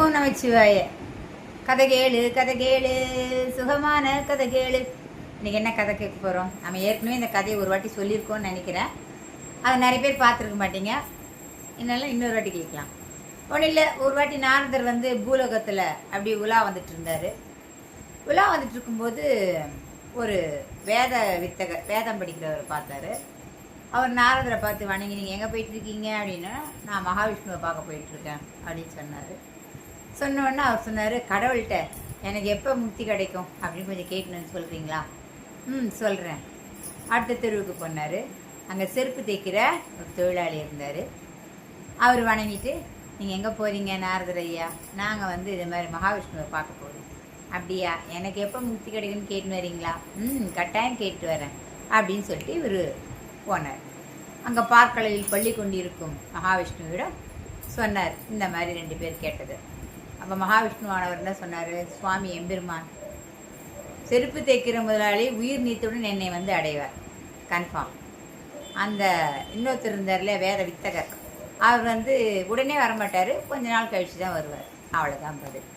ஓம் நமச்சிவாய. கதை கேளு கதை கேளு, சுகமான கதை கேளு. இன்றைக்கி என்ன கதை கேட்க போகிறோம்? நம்ம ஏற்கனவே இந்த கதையை ஒரு வாட்டி சொல்லியிருக்கோம்னு நினைக்கிறேன். அதை நிறைய பேர் பார்த்துருக்க மாட்டீங்க. இதனால இன்னொரு வாட்டி கேட்கலாம். ஒன்றும் இல்லை, ஒரு வாட்டி நாரதர் பூலோகத்தில் அப்படி உலா வந்துட்டு இருந்தார். உலா வந்துட்டு இருக்கும்போது ஒரு வேதம் படிக்கிறவர் பார்த்தாரு. அவர் நாரதரை பார்த்து வணங்கி, நீங்கள் எங்கே போயிட்டுருக்கீங்க அப்படின்னா, நான் மகாவிஷ்ணுவை பார்க்க போயிட்டுருக்கேன் அப்படின்னு சொன்னார். சொன்னோடனே அவர் சொன்னார், கடவுள்கிட்ட எனக்கு எப்போ முக்தி கிடைக்கும் அப்படின்னு கொஞ்சம் கேட்கணுன்னு சொல்கிறீங்களா? சொல்கிறேன். அடுத்த தெருவுக்கு போனார். அங்கே செருப்பு தைக்கிற ஒரு தொழிலாளி இருந்தார். அவர் வணங்கிட்டு, நீங்கள் எங்கே போகிறீங்க நாரதர் ஐயா? நாங்கள் இது மாதிரி மகாவிஷ்ணுவை பார்க்க போகிறோம். அப்படியா, எனக்கு எப்போ முக்தி கிடைக்குன்னு கேட்டுன்னு வரீங்களா? கட்டாயம் கேட்டு வரேன் அப்படின்னு சொல்லிட்டு இவர் போனார். அங்கே பார்க்கலையில் பள்ளி கொண்டிருக்கும் மகாவிஷ்ணுவிடம் சொன்னார் இந்த மாதிரி 2 பேர் கேட்டது. அப்போ மகாவிஷ்ணுவானவர் என்ன சொன்னார்? சுவாமி எம்பெருமான் செருப்பு தைக்கிற முதலாளி உயிர் நீத்துடன் என்னை அடைவார், கன்ஃபார்ம். அந்த இன்னொருத்தர் இருந்தார்ல வேத வித்தகர், அவர் உடனே வரமாட்டார், கொஞ்ச நாள் கழித்து தான் வருவார். அவ்வளோதான் பதில்.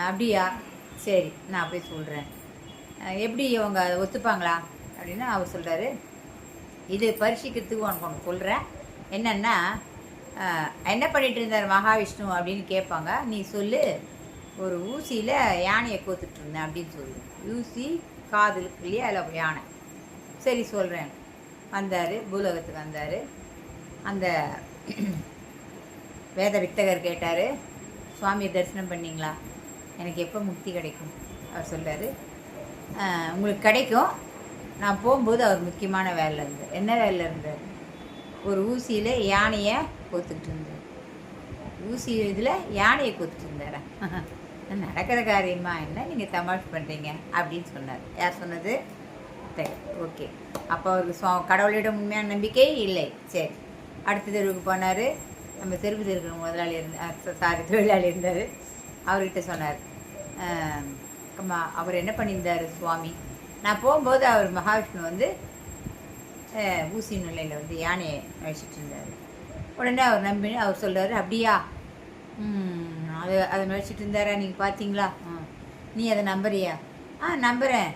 அப்படியா, சரி நான் போய் சொல்கிறேன். எப்படி அவங்க ஒத்துப்பாங்களா அப்படின்னு அவர் சொல்கிறாரு. இது பரிசிக்கிறதுக்கு உனக்கு ஒன்று சொல்கிறேன். என்னென்னா, என்ன பண்ணிகிட்டு இருந்தார் மகாவிஷ்ணு அப்படின்னு கேட்பாங்க. நீ சொல்லு, ஒரு ஊசியில் யானையை கோத்துட்டு இருந்தேன் அப்படின்னு சொல்லு. ஊசி காதில் இல்லையா, அதில் யானை. சரி சொல்கிறேன். வந்தார், பூலோகத்துக்கு வந்தார். அந்த வேத வித்தகர் கேட்டார், சுவாமியை தரிசனம் பண்ணிங்களா? எனக்கு எப்போ முக்தி கிடைக்கும்? அவர் சொல்கிறார், உங்களுக்கு கிடைக்கும். நான் போகும்போது அவர் முக்கியமான வேலை இருந்தார். என்ன வேலை இருந்தார்? ஒரு ஊசியில் யானையை கோத்துக்கிட்டு இருந்தார். ஊசி இதில் யானையை கோத்துட்டு இருந்தாரா? நடக்கிற காரியமா என்ன நீங்கள் தமாஷ் பண்ணுறீங்க அப்படின்னு சொன்னார். யார் சொன்னது? ஓகே. அப்போ அவருக்கு கடவுளிடம் உண்மையான நம்பிக்கை இல்லை. சரி, அடுத்த தெருவுக்கு போனார். நம்ம செருப்பு தெருக்கிற முதலாளி தொழிலாளி இருந்தார். அவர்கிட்ட சொன்னார், அவர் என்ன பண்ணியிருந்தார் சுவாமி? நான் போகும்போது அவர் மகாவிஷ்ணு ஊசி நிலையில் யானையை அழைச்சிட்டு இருந்தார். உடனே அவர் அவர் சொல்கிறார், அப்படியா, அதை நடிச்சிட்டு இருந்தாரா? நீங்கள் பார்த்தீங்களா? நீ அதை நம்புறியா? நம்புகிறேன்.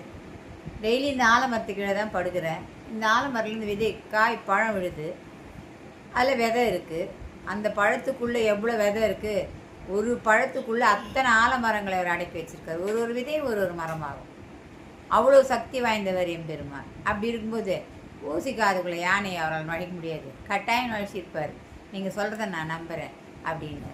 டெய்லி இந்த ஆலமரத்துக்கு கீழே தான் படுக்கிறேன். இந்த ஆலமரத்துலேருந்து விதை காய் பழம் விழுது, அதில் விதை இருக்குது. அந்த பழத்துக்குள்ளே எவ்வளோ விதை இருக்குது? ஒரு பழத்துக்குள்ளே அத்தனை ஆலமரங்களை அவர் அடக்கி வச்சுருக்காரு. ஒரு விதையும் ஒரு மரமாகும். அவ்வளோ சக்தி வாய்ந்தவர் எம்பெருமான். அப்படி இருக்கும்போது ஊசி காதுக்குள்ளே யானையை அவரால் நுழைக்க முடியாது. கட்டாயம் நுழைச்சிருப்பார். நீங்கள் சொல்கிறத நான் நம்புகிறேன் அப்படின்னு.